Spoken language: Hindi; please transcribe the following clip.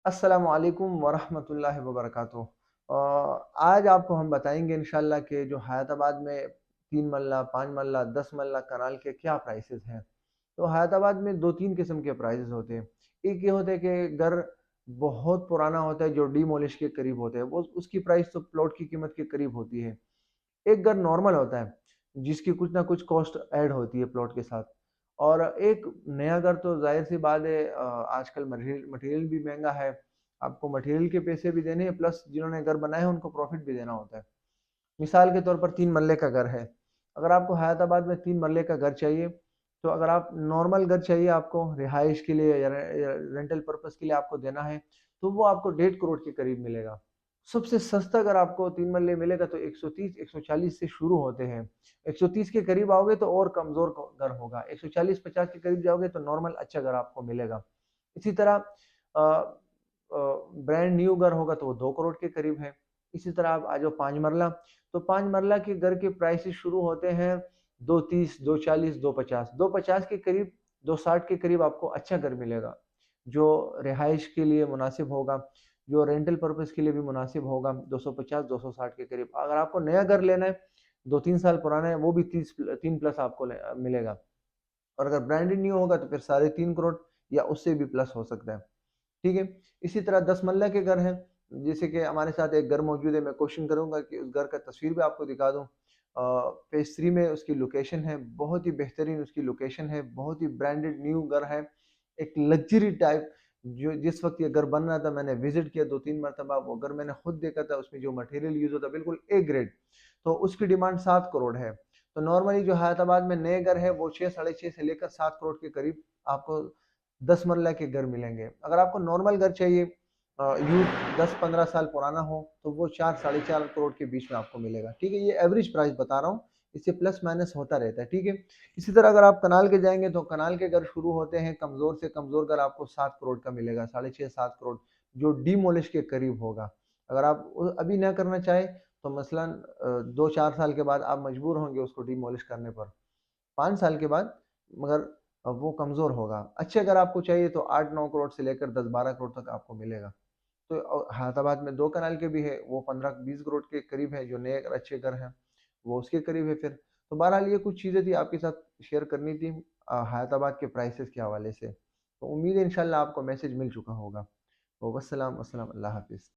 अस्सलामुअलैकुम वरहमतुल्लाहि वबरकातुहू। आज आपको हम बताएंगे इंशाल्लाह कि जो हैदराबाद में 3 मरला, 5 मरला, 10 मरला कनाल के क्या प्राइसेस हैं। तो हैदराबाद में दो तीन किस्म के प्राइसेस होते हैं। एक ये होता है कि घर बहुत पुराना होता है जो डीमोलिश के करीब होते हैं, वो उसकी प्राइस तो प्लॉट की कीमत के करीब होती है। एक घर नॉर्मल होता है जिसकी कुछ ना कुछ कॉस्ट ऐड होती है प्लॉट के साथ। और एक नया घर तो जाहिर सी बात है, आजकल मटेरियल मटेरियल भी महंगा है। आपको मटेरियल के पैसे भी देने हैं, प्लस जिन्होंने घर बनाए हैं उनको प्रॉफिट भी देना होता है। मिसाल के तौर पर 3 मरले का घर है। अगर आपको हैदराबाद में 3 मरले का घर चाहिए, तो अगर आप नॉर्मल घर चाहिए, आपको रिहाइश के लिए या रेंटल पर्पज के लिए आपको देना है, तो वो आपको 1.5 करोड़ के करीब मिलेगा। सबसे सस्ता अगर आपको 3 मरले मिलेगा तो 130 140 से शुरू होते हैं। 130 के करीब आओगे तो और कमजोर घर होगा, 140 50 के करीब जाओगे तो नॉर्मल अच्छा घर आपको मिलेगा। इसी तरह ब्रांड न्यू घर होगा तो वो 2 करोड़ के करीब है। इसी तरह आप आ जाओ 5 मरला, तो 5 मरला के घर के प्राइसेस शुरू होते हैं 230, 240, 250, 250 के करीब, 260 के करीब आपको अच्छा घर मिलेगा जो रिहाइश के लिए मुनासिब होगा, जो रेंटल पर्पस के लिए भी मुनासिब होगा। 250 260 के करीब। अगर आपको नया घर लेना है, 2-3 साल पुराना है, वो भी 3 प्लस आपको मिलेगा। और अगर ब्रांडेड न्यू होगा तो फिर 3.5 करोड़ या उससे भी प्लस हो सकता है। ठीक है। इसी तरह 10 मरला के घर हैं। जैसे कि हमारे साथ एक घर मौजूद है, मैं कोशिश करूंगा कि उस घर का तस्वीर भी आपको दिखा दूं। पेज 3 में उसकी लोकेशन है, बहुत ही बेहतरीन उसकी लोकेशन है, बहुत ही ब्रांडेड न्यू घर है। एक लग्जरी टाइप, जो जिस वक्त ये घर बन रहा था मैंने विजिट किया 2-3 मरतबा, वो घर मैंने खुद देखा था, उसमें जो मटेरियल यूज होता बिल्कुल ए ग्रेड। तो उसकी डिमांड 7 करोड़ है। तो नॉर्मली जो हैदराबाद में नए घर है वो 6 साढ़े 6 से लेकर 7 करोड़ के करीब आपको 10 मरला के घर मिलेंगे। अगर आपको नॉर्मल घर चाहिए, यूज 10-15 साल पुराना हो, तो वो 4 साढ़े 4 करोड़ के बीच में आपको मिलेगा। ठीक है, ये एवरेज प्राइस बता रहा हूँ, इससे प्लस माइनस होता रहता है। ठीक है। इसी तरह अगर आप कनाल के जाएंगे तो कनाल के घर शुरू होते हैं, कमजोर से कमजोर घर आपको 7 करोड़ का मिलेगा, 6.5 7 करोड़, जो डीमोलिश के करीब होगा। अगर आप अभी ना करना चाहे तो मसलन 2-4 साल के बाद आप मजबूर होंगे उसको डीमोलिश करने पर, 5 साल के बाद। मगर वो कमजोर होगा। अच्छे अगर आपको चाहिए तो 8-9 करोड़ से लेकर 10-12 करोड़ तक आपको मिलेगा। तो हैदराबाद में 2 कनाल के भी है, वो 15-20 करोड़ के करीब है, जो नए अगर अच्छे घर हैं वो उसके करीब है फिर। तो बहरहाल ये कुछ चीज़ें थी आपके साथ शेयर करनी थी हैदराबाद के प्राइसेस के हवाले से। तो उम्मीद है इंशाल्लाह आपको मैसेज मिल चुका होगा। तो वस्सलाम, अस्सलाम, अल्लाह हाफिज़।